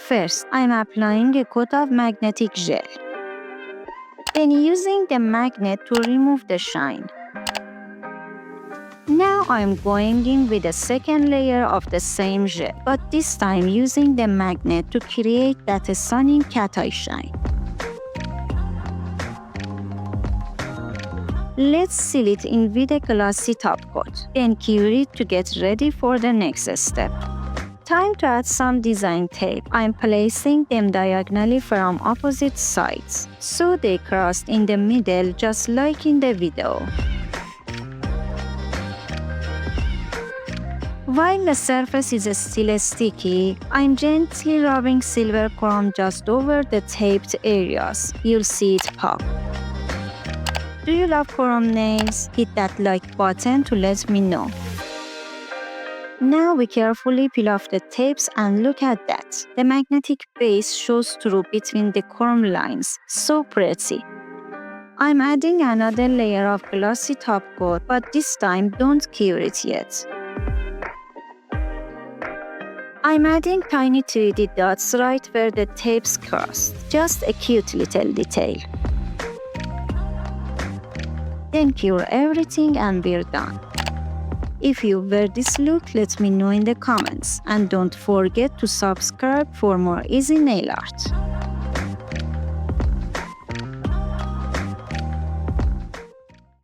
First, I'm applying a coat of magnetic gel. Then using the magnet to remove the shine. Now I'm going in with a second layer of the same gel, but this time using the magnet to create that stunning cat eye shine. Let's seal it in with a glossy top coat, then cure it to get ready for the next step. Time to add some design tape. I'm placing them diagonally from opposite sides, so they crossed in the middle just like in the video. While the surface is still sticky, I'm gently rubbing silver chrome just over the taped areas. You'll see it pop. Do you love chrome nails? Hit that like button to let me know. Now we carefully peel off the tapes and look at that. The magnetic base shows through between the chrome lines. So pretty. I'm adding another layer of glossy top coat, but this time don't cure it yet. I'm adding tiny 3D dots right where the tapes crossed. Just a cute little detail. Then cure everything and we're done. If you wear this look, let me know in the comments. And don't forget to subscribe for more easy nail art.